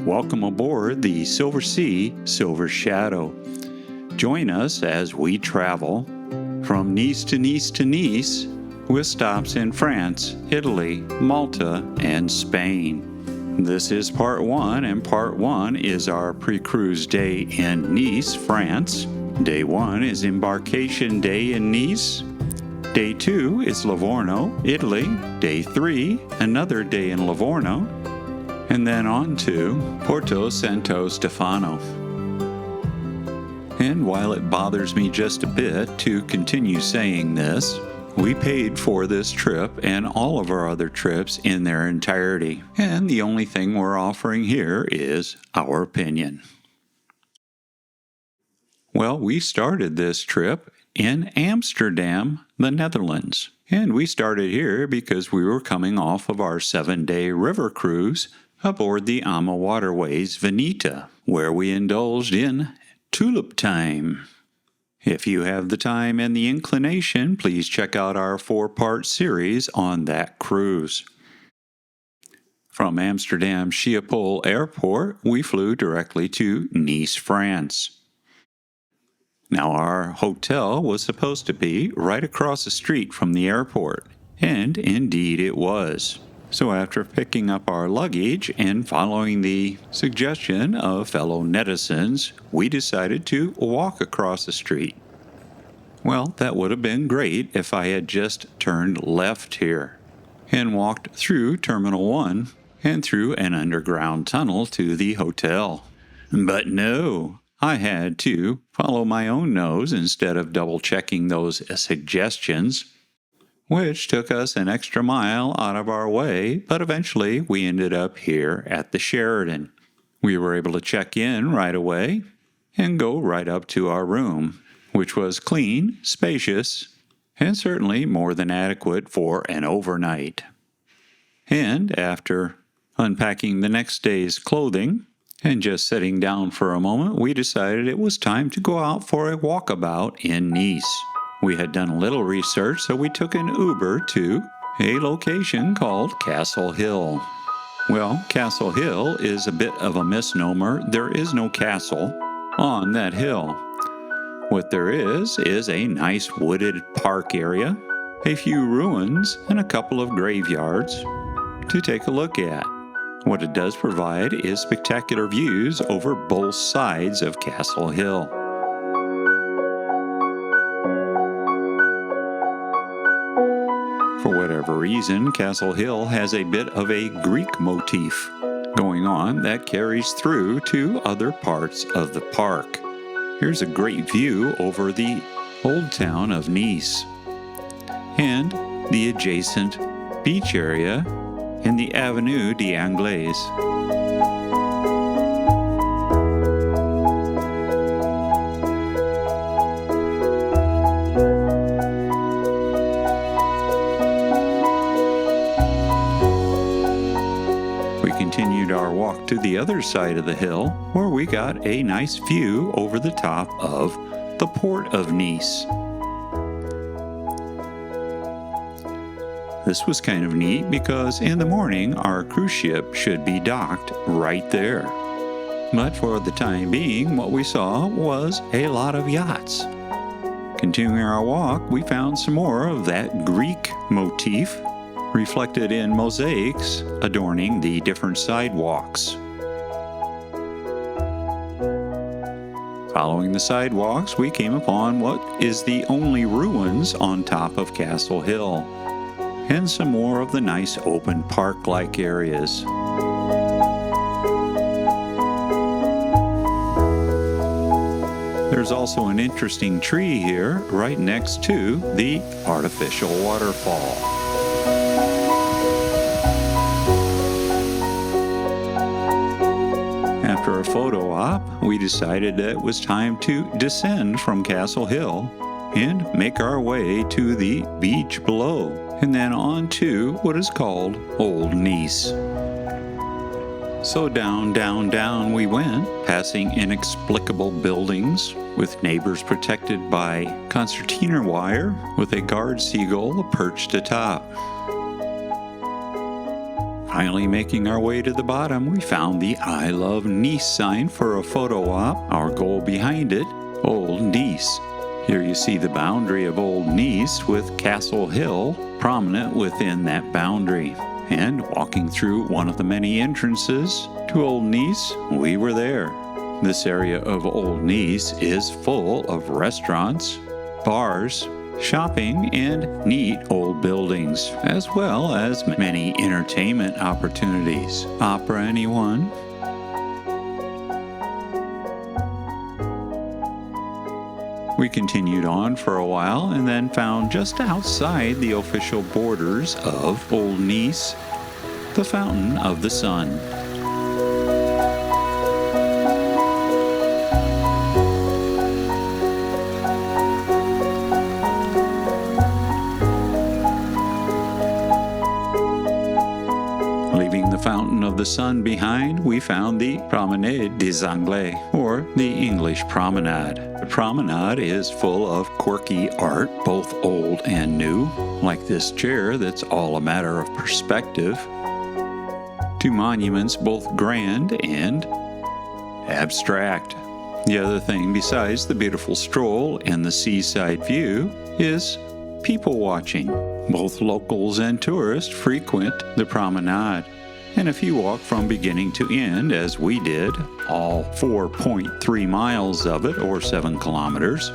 Welcome aboard the Silversea Silver Shadow. Join us as we travel from Nice to Nice to Nice with stops in France, Italy, Malta, and Spain. This is part 1, and part 1 is our pre-cruise day in Nice, France. Day 1 is Embarkation Day in Nice. Day 2 is Livorno, Italy. Day 3, another day in Livorno. And then on to Porto Santo Stefano. And while it bothers me just a bit to continue saying this, we paid for this trip and all of our other trips in their entirety. And the only thing we're offering here is our opinion. Well, we started this trip in Amsterdam, the Netherlands. And we started here because we were coming off of our 7-day river cruise aboard the AMA Waterways Veneta, where we indulged in tulip time. If you have the time and the inclination, please check out our 4-part series on that cruise. From Amsterdam Schiphol Airport, we flew directly to Nice, France. Now, our hotel was supposed to be right across the street from the airport, and indeed it was. So after picking up our luggage and following the suggestion of fellow netizens, we decided to walk across the street. Well, that would have been great if I had just turned left here and walked through Terminal 1 and through an underground tunnel to the hotel. But no, I had to follow my own nose instead of double-checking those suggestions, which took us an extra mile out of our way, but eventually we ended up here at the Sheraton. We were able to check in right away and go right up to our room, which was clean, spacious, and certainly more than adequate for an overnight. And after unpacking the next day's clothing and just sitting down for a moment, we decided it was time to go out for a walkabout in Nice. We had done a little research, so we took an Uber to a location called Castle Hill. Well, Castle Hill is a bit of a misnomer. There is no castle on that hill. What there is a nice wooded park area, a few ruins, and a couple of graveyards to take a look at. What it does provide is spectacular views over both sides of Castle Hill. For whatever reason, Castle Hill has a bit of a Greek motif going on that carries through to other parts of the park. Here's a great view over the old town of Nice and the adjacent beach area in the Avenue d'Anglaise. We continued our walk to the other side of the hill, where we got a nice view over the top of the port of Nice. This was kind of neat because in the morning our cruise ship should be docked right there. But for the time being, what we saw was a lot of yachts. Continuing our walk, we found some more of that Greek motif reflected in mosaics adorning the different sidewalks. Following the sidewalks, we came upon what is the only ruins on top of Castle Hill, and some more of the nice open park-like areas. There's also an interesting tree here right next to the artificial waterfall. After a photo op, we decided that it was time to descend from Castle Hill and make our way to the beach below, and then on to what is called Old Nice. So down, down, down we went, passing inexplicable buildings with neighbors protected by concertina wire with a guard seagull perched atop. Finally making our way to the bottom, we found the I Love Nice sign for a photo op. Our goal behind it, Old Nice. Here you see the boundary of Old Nice with Castle Hill prominent within that boundary. And walking through one of the many entrances to Old Nice, we were there. This area of Old Nice is full of restaurants, bars, shopping, and neat old buildings, as well as many entertainment opportunities. Opera, anyone? We continued on for a while and then found just outside the official borders of Old Nice the Fountain of the Sun. Leaving the Fountain of the Sun behind, we found the Promenade des Anglais, or the English Promenade. The promenade is full of quirky art, both old and new, like this chair that's all a matter of perspective, to monuments both grand and abstract. The other thing besides the beautiful stroll and the seaside view is people watching. Both locals and tourists frequent the promenade. And if you walk from beginning to end, as we did, all 4.3 miles of it, or 7 kilometers,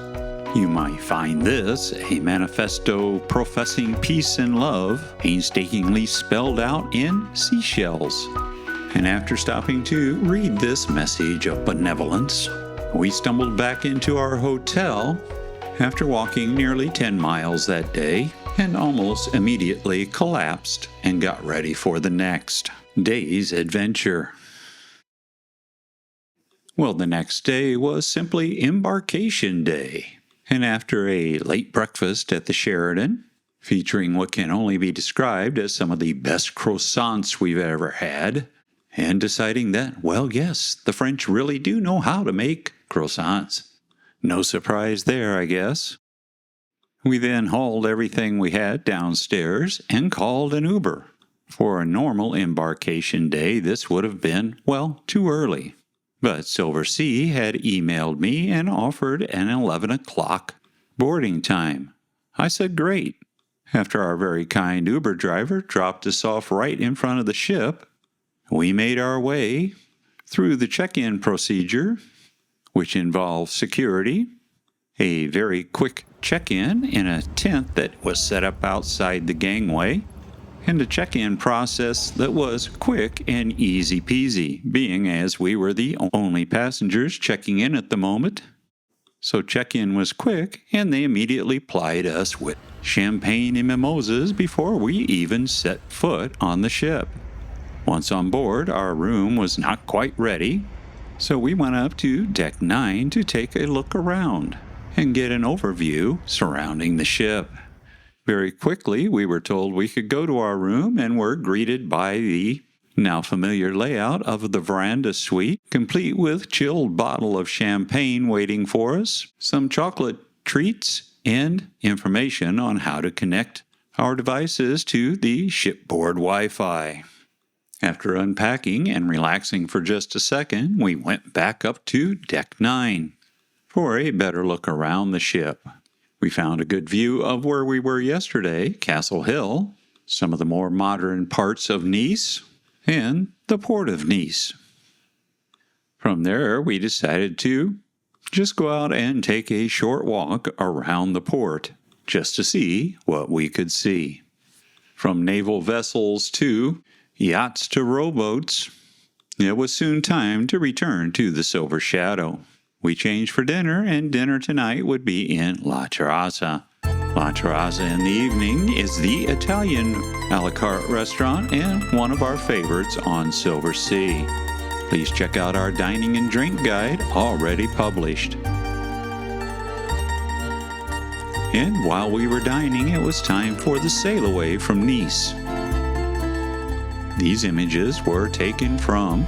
you might find this a manifesto professing peace and love, painstakingly spelled out in seashells. And after stopping to read this message of benevolence, we stumbled back into our hotel after walking nearly 10 miles that day and almost immediately collapsed and got ready for the next day's adventure. Well, the next day was simply Embarkation Day, and after a late breakfast at the Sheraton, featuring what can only be described as some of the best croissants we've ever had, and deciding that, well, yes, the French really do know how to make croissants. No surprise there, I guess. We then hauled everything we had downstairs and called an Uber. For a normal embarkation day, this would have been, well, too early. But Silversea had emailed me and offered an 11 o'clock boarding time. I said great. After our very kind Uber driver dropped us off right in front of the ship, we made our way through the check-in procedure, which involved security, a very quick check-in in a tent that was set up outside the gangway, and a check-in process that was quick and easy peasy, being as we were the only passengers checking in at the moment. So check-in was quick, and they immediately plied us with champagne and mimosas before we even set foot on the ship. Once on board, our room was not quite ready, so we went up to Deck 9 to take a look around and get an overview surrounding the ship. Very quickly, we were told we could go to our room and were greeted by the now familiar layout of the veranda suite, complete with chilled bottle of champagne waiting for us, some chocolate treats, and information on how to connect our devices to the shipboard Wi-Fi. After unpacking and relaxing for just a second, we went back up to Deck 9 for a better look around the ship. We found a good view of where we were yesterday, Castle Hill, some of the more modern parts of Nice, and the port of Nice. From there, we decided to just go out and take a short walk around the port, just to see what we could see. From naval vessels to yachts to rowboats, it was soon time to return to the Silver Shadow. We changed for dinner, and dinner tonight would be in La Terrazza. La Terrazza in the evening is the Italian a la carte restaurant and one of our favorites on Silversea. Please check out our dining and drink guide already published. And while we were dining, it was time for the sail away from Nice. These images were taken from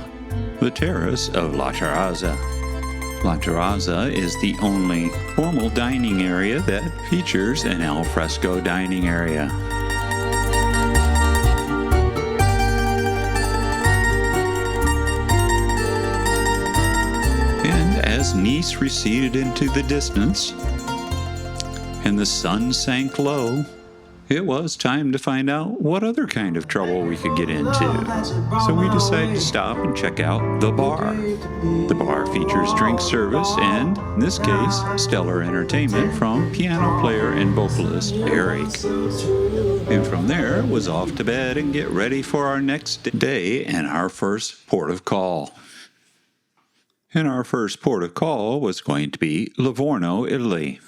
the terrace of La Terrazza. La Terrazza is the only formal dining area that features an alfresco dining area. as Nice receded into the distance and the sun sank low, it was time to find out what other kind of trouble we could get into. So we decided to stop and check out the bar. The bar features drink service and, in this case, stellar entertainment from piano player and vocalist Eric. And from there, it was off to bed and get ready for our next day and our first port of call. And our first port of call was going to be Livorno, Italy.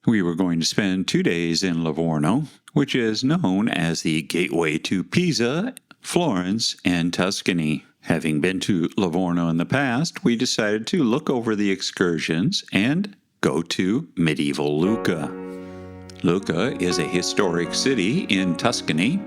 We were going to spend 2 days in Livorno, which is known as the gateway to Pisa, Florence, and Tuscany. Having been to Livorno in the past, we decided to look over the excursions and go to medieval Lucca. Lucca is a historic city in Tuscany,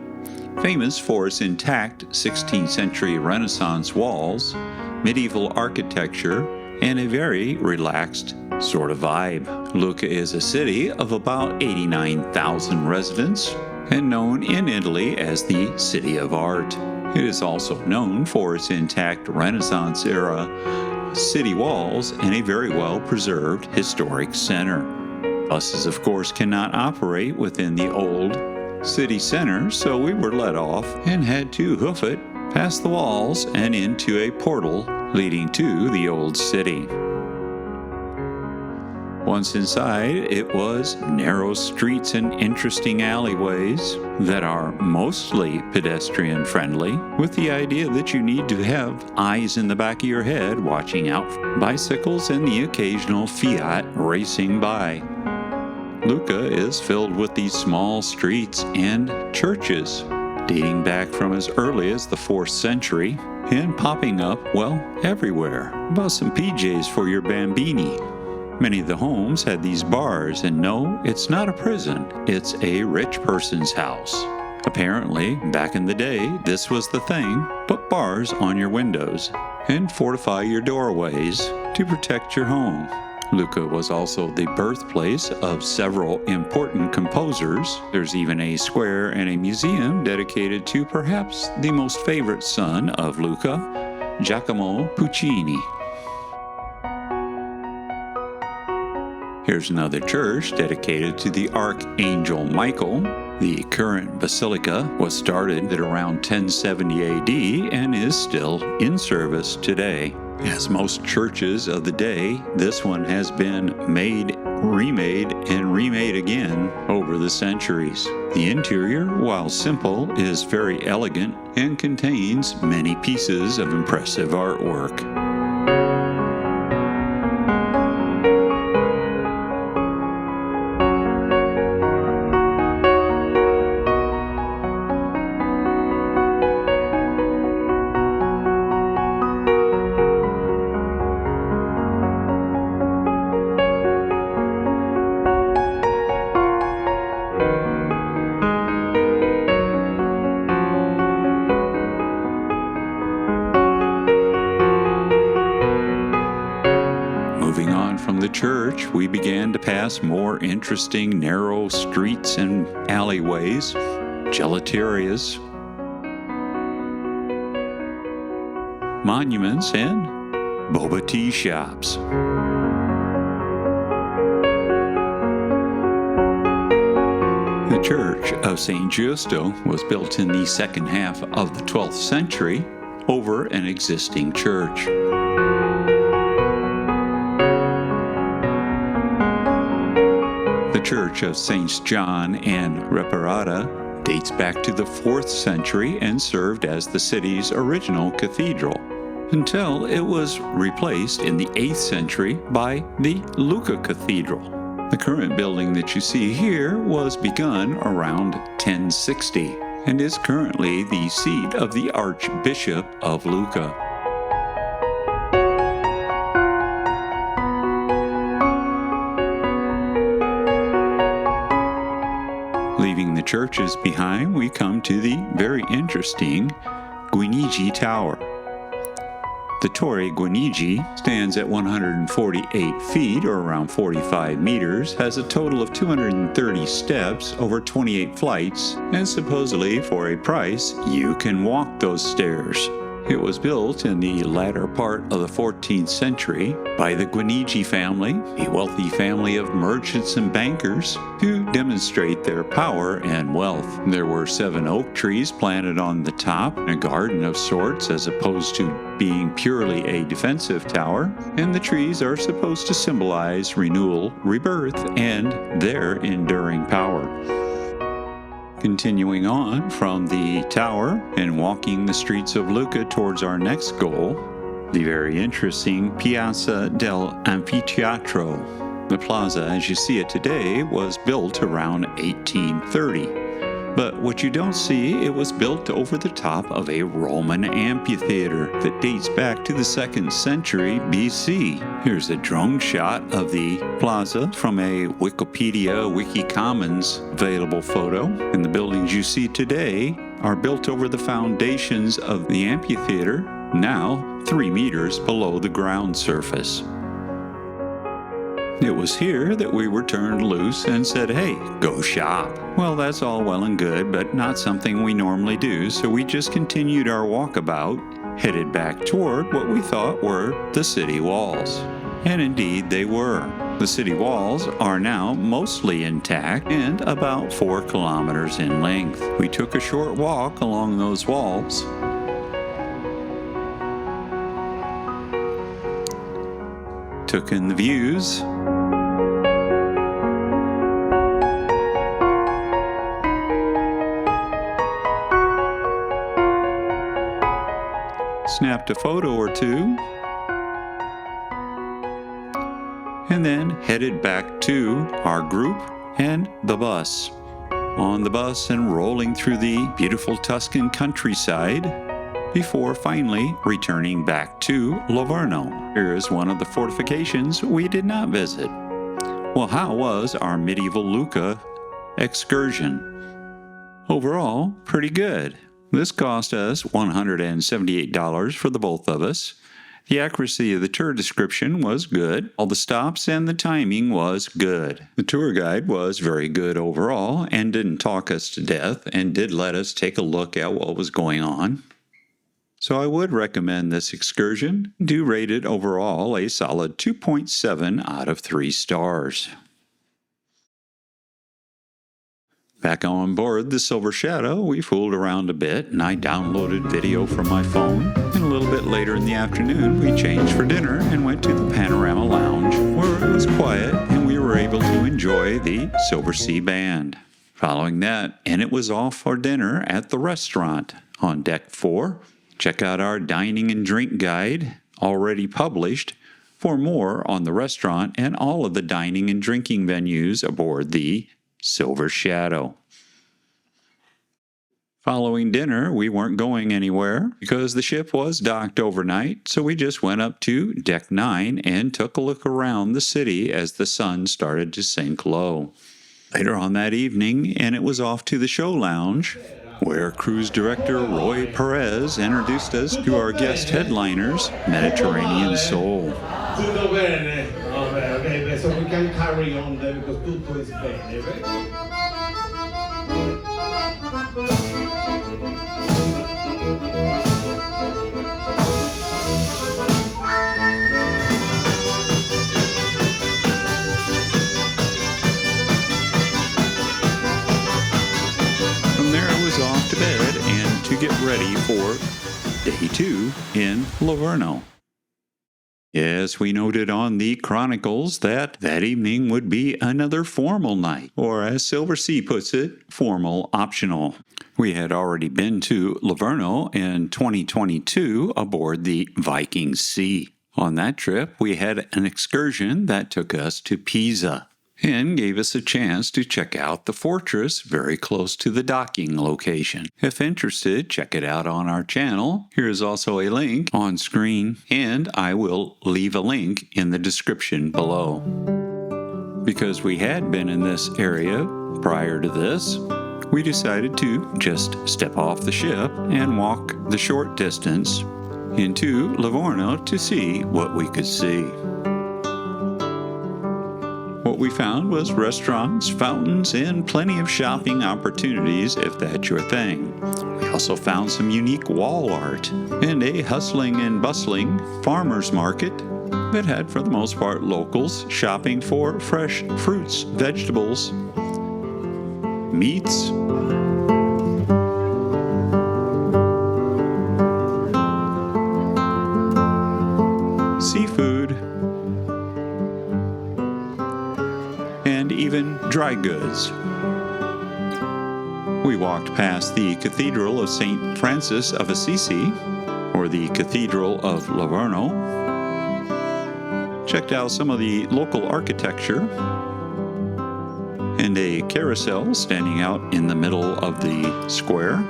famous for its intact 16th century Renaissance walls, medieval architecture, and a very relaxed sort of vibe. Lucca is a city of about 89,000 residents and known in Italy as the City of Art. It is also known for its intact Renaissance-era city walls and a very well-preserved historic center. Buses, of course, cannot operate within the old city center, so we were let off and had to hoof it past the walls and into a portal leading to the old city. Once inside, it was narrow streets and interesting alleyways that are mostly pedestrian-friendly, with the idea that you need to have eyes in the back of your head watching out for bicycles and the occasional Fiat racing by. Lucca is filled with these small streets and churches, dating back from as early as the 4th century, and popping up, well, everywhere. About some PJs for your bambini. Many of the homes had these bars, and no, it's not a prison, it's a rich person's house. Apparently, back in the day, this was the thing. Put bars on your windows and fortify your doorways to protect your home. Lucca was also the birthplace of several important composers. There's even a square and a museum dedicated to perhaps the most favorite son of Lucca, Giacomo Puccini. Here's another church dedicated to the Archangel Michael. The current basilica was started at around 1070 AD and is still in service today. As most churches of the day, this one has been remade, and remade again over the centuries. The interior, while simple, is very elegant and contains many pieces of impressive artwork. Church, we began to pass more interesting narrow streets and alleyways, gelaterias, monuments, and boba tea shops. The Church of St. Giusto was built in the second half of the 12th century over an existing church. The Church of Saints John and Reparata dates back to the 4th century and served as the city's original cathedral, until it was replaced in the 8th century by the Lucca Cathedral. The current building that you see here was begun around 1060 and is currently the seat of the Archbishop of Lucca. Leaving the churches behind, we come to the very interesting Guinigi Tower. The Torre Guinigi stands at 148 feet, or around 45 meters, has a total of 230 steps over 28 flights, and supposedly for a price, you can walk those stairs. It was built in the latter part of the 14th century by the Guinigi family, a wealthy family of merchants and bankers, to demonstrate their power and wealth. There were 7 oak trees planted on the top, a garden of sorts as opposed to being purely a defensive tower, and the trees are supposed to symbolize renewal, rebirth, and their enduring power. Continuing on from the tower and walking the streets of Lucca towards our next goal, the very interesting Piazza del Anfiteatro. The plaza, as you see it today, was built around 1830. But what you don't see, it was built over the top of a Roman amphitheater that dates back to the 2nd century BC. Here's a drone shot of the plaza from a Wikipedia Wikicommons available photo. And the buildings you see today are built over the foundations of the amphitheater, now 3 meters below the ground surface. It was here that we were turned loose and said, hey, go shop. Well, that's all well and good, but not something we normally do, so we just continued our walkabout, headed back toward what we thought were the city walls. And indeed they were. The city walls are now mostly intact and about 4 kilometers in length. We took a short walk along those walls. Took in the views. Snapped a photo or two, and then headed back to our group and the bus. On the bus and rolling through the beautiful Tuscan countryside before finally returning back to Livorno. Here is one of the fortifications we did not visit. Well, how was our medieval Lucca excursion? Overall, pretty good. This cost us $178 for the both of us. The accuracy of the tour description was good. All the stops and the timing was good. The tour guide was very good overall and didn't talk us to death and did let us take a look at what was going on. So I would recommend this excursion. Do rate it overall a solid 2.7 out of 3 stars. Back on board the Silver Shadow, we fooled around a bit and I downloaded video from my phone. And a little bit later in the afternoon, we changed for dinner and went to the Panorama Lounge, where it was quiet and we were able to enjoy the Silversea Band. Following that, and it was off for dinner at the restaurant on Deck 4. Check out our dining and drink guide, already published, for more on the restaurant and all of the dining and drinking venues aboard the Silver Shadow. Following dinner, we weren't going anywhere because the ship was docked overnight, so we just went up to Deck 9 and took a look around the city as the sun started to sink low. Later on that evening, and it was off to the show lounge, where cruise director Roy Perez introduced us to our guest headliners, Mediterranean Soul. Tutto bene? Okay, so we can carry on there because tutto is bene, right? From there I was off to bed and to get ready for day 2 in Livorno. Yes, we noted on the chronicles that evening would be another formal night, or as Silversea puts it, formal optional. We had already been to Livorno in 2022 aboard the Viking Sea. On that trip, we had an excursion that took us to Pisa and gave us a chance to check out the fortress very close to the docking location. If interested, check it out on our channel. Here's also a link on screen, and I will leave a link in the description below. Because we had been in this area prior to this, we decided to just step off the ship and walk the short distance into Livorno to see what we could see. What we found was restaurants, fountains, and plenty of shopping opportunities if that's your thing. We also found some unique wall art and a hustling and bustling farmers market that had, for the most part, locals shopping for fresh fruits, vegetables, meats, seafood, and even dry goods. We walked past the Cathedral of St. Francis of Assisi, or the Cathedral of Livorno, checked out some of the local architecture, and a carousel standing out in the middle of the square,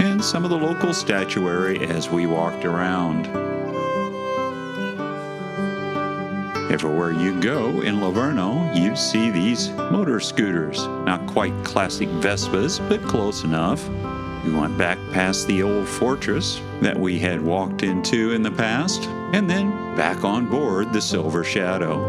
and some of the local statuary as we walked around. Everywhere you go in Livorno, you see these motor scooters. Not quite classic Vespas, but close enough. We went back past the old fortress that we had walked into in the past, and then back on board the Silver Shadow.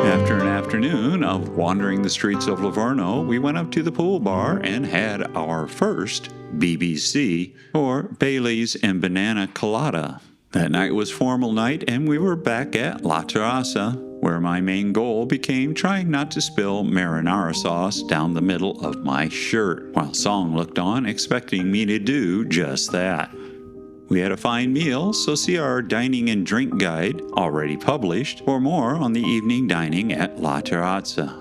After an afternoon of wandering the streets of Livorno, we went up to the pool bar and had our first BBC, or Bailey's and Banana Colada. That night was formal night, and we were back at La Terraza, where my main goal became trying not to spill marinara sauce down the middle of my shirt, while Song looked on expecting me to do just that. We had a fine meal, so see our dining and drink guide, already published, for more on the evening dining at La Terraza.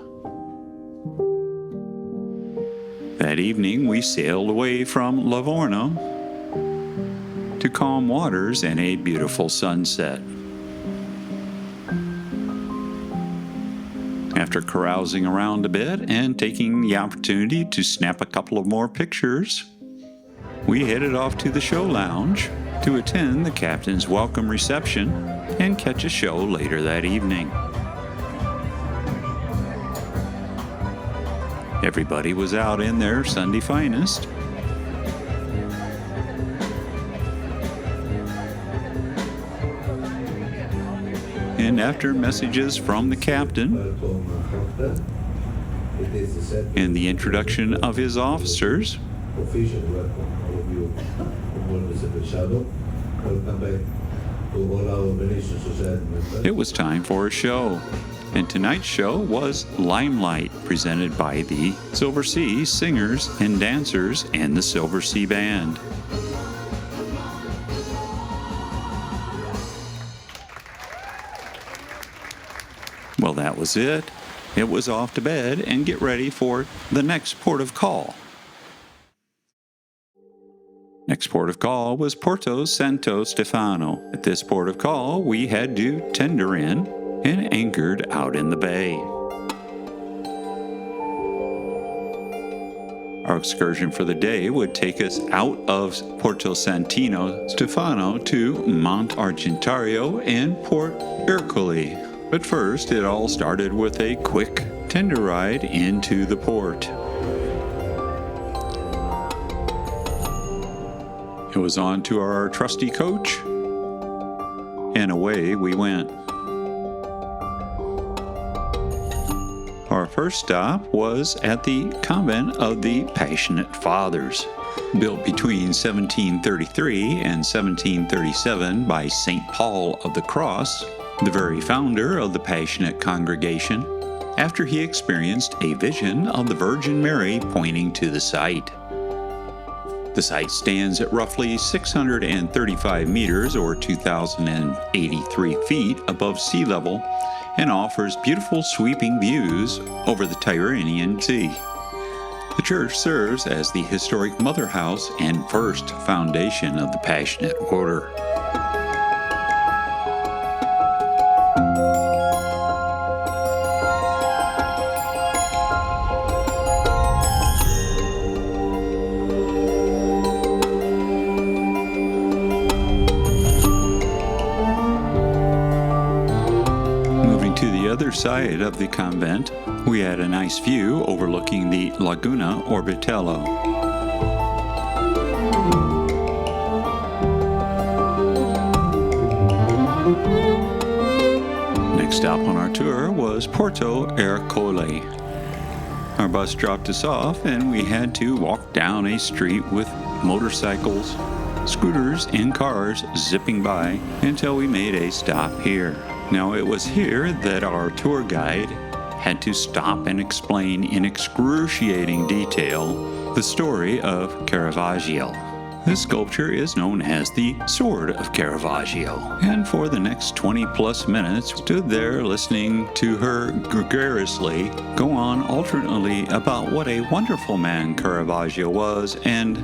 That evening, we sailed away from Livorno to calm waters and a beautiful sunset. After carousing around a bit and taking the opportunity to snap a couple of more pictures, we headed off to the show lounge to attend the captain's welcome reception and catch a show later that evening. Everybody was out in their Sunday finest. And after messages from the captain and the introduction of his officers, it was time for a show. And tonight's show was Limelight, presented by the Silversea Singers and Dancers and the Silversea Band. Well, that was it. It was off to bed and get ready for the next port of call. Next port of call was Porto Santo Stefano. At this port of call, we had to tender in and anchored out in the bay. Our excursion for the day would take us out of Porto Santo Stefano to Mount Argentario and Port Ercole. But first, it all started with a quick tender ride into the port. It was on to our trusty coach, and away we went. Our first stop was at the Convent of the Passionate Fathers, built between 1733 and 1737 by St. Paul of the Cross, the very founder of the Passionate Congregation, after he experienced a vision of the Virgin Mary pointing to the site. The site stands at roughly 635 meters or 2,083 feet above sea level and offers beautiful sweeping views over the Tyrrhenian Sea. The church serves as the historic mother house and first foundation of the Passionate Order. Other side of the convent, we had a nice view overlooking the Laguna Orbitello. Next stop on our tour was Porto Ercole. Our bus dropped us off and we had to walk down a street with motorcycles, scooters, and cars zipping by until we made a stop here. Now it was here that our tour guide had to stop and explain in excruciating detail the story of Caravaggio. This sculpture is known as the Sword of Caravaggio, and for the next 20 plus minutes stood there listening to her gregariously go on alternately about what a wonderful man Caravaggio was and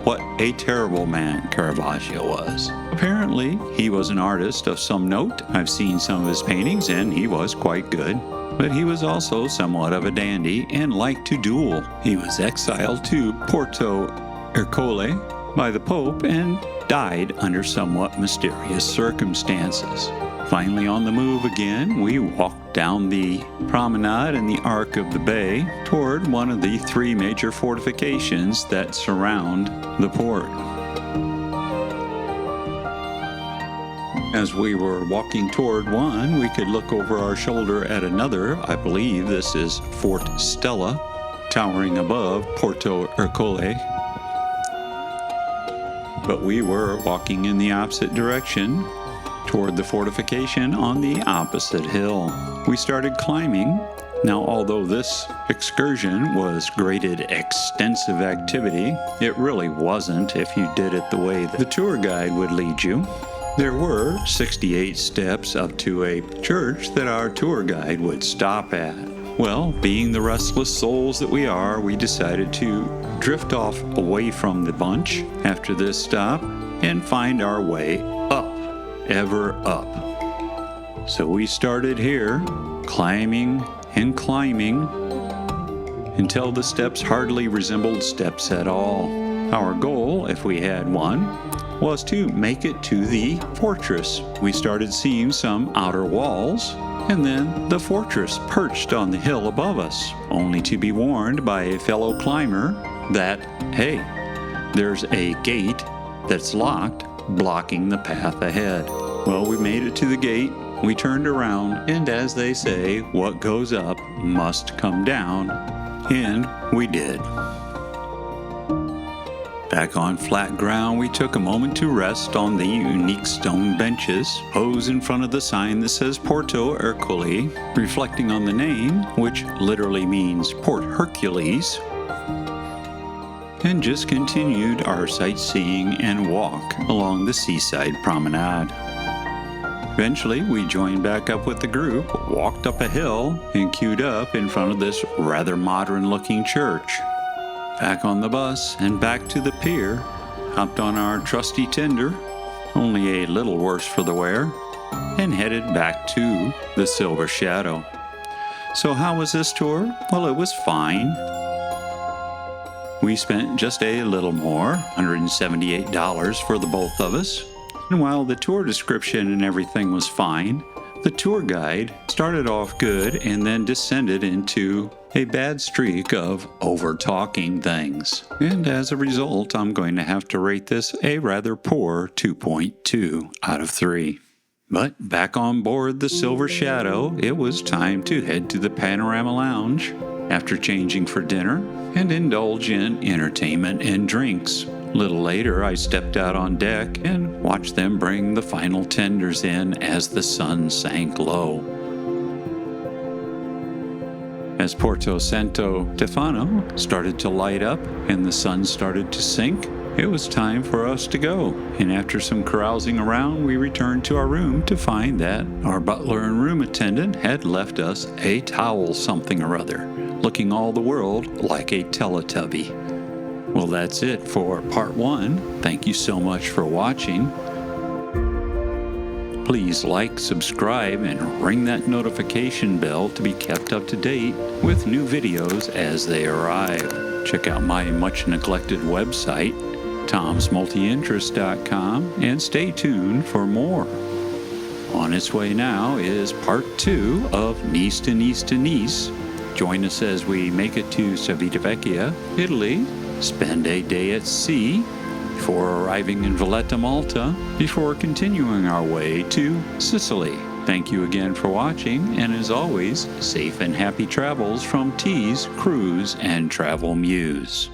what a terrible man Caravaggio was. Apparently, he was an artist of some note. I've seen some of his paintings and he was quite good. But he was also somewhat of a dandy and liked to duel. He was exiled to Porto Ercole by the Pope and died under somewhat mysterious circumstances. Finally on the move again, we walked down the promenade in the arc of the bay toward one of the 3 major fortifications that surround the port. As we were walking toward one, we could look over our shoulder at another. I believe this is Fort Stella, towering above Porto Ercole. But we were walking in the opposite direction toward the fortification on the opposite hill. We started climbing. Now, although this excursion was graded extensive activity, it really wasn't if you did it the way that the tour guide would lead you. There were 68 steps up to a church that our tour guide would stop at. Well, being the restless souls that we are, we decided to drift off away from the bunch after this stop and find our way up, ever up. So we started here, climbing and climbing until the steps hardly resembled steps at all. Our goal, if we had one, was to make it to the fortress. We started seeing some outer walls, and then the fortress perched on the hill above us, only to be warned by a fellow climber that, hey, there's a gate that's locked, blocking the path ahead. Well, we made it to the gate, we turned around, and as they say, what goes up must come down, and we did. Back on flat ground, we took a moment to rest on the unique stone benches, pose in front of the sign that says Porto Ercole, reflecting on the name, which literally means Port Hercules, and just continued our sightseeing and walk along the seaside promenade. Eventually, we joined back up with the group, walked up a hill, and queued up in front of this rather modern-looking church. Back on the bus and back to the pier, hopped on our trusty tender, only a little worse for the wear, and headed back to the Silver Shadow. So how was this tour? Well, it was fine. We spent just a little more, $178 for the both of us. And while the tour description and everything was fine, the tour guide started off good and then descended into a bad streak of over-talking things. And as a result, I'm going to have to rate this a rather poor 2.2 out of 3. But back on board the Silver Shadow, it was time to head to the Panorama Lounge after changing for dinner and indulge in entertainment and drinks. A little later, I stepped out on deck and watched them bring the final tenders in as the sun sank low. As Porto Santo Stefano started to light up and the sun started to sink, it was time for us to go. And after some carousing around, we returned to our room to find that our butler and room attendant had left us a towel something or other, looking all the world like a Teletubby. Well, that's it for part 1. Thank you so much for watching. Please like, subscribe, and ring that notification bell to be kept up to date with new videos as they arrive. Check out my much neglected website, tomsmultiinterest.com, and stay tuned for more. On its way now is part 2 of Nice to Nice to Nice. Join us as we make it to Civitavecchia, Italy, spend a day at sea, before arriving in Valletta, Malta, before continuing our way to Sicily. Thank you again for watching, and as always, safe and happy travels from T's Cruise and Travel Muse.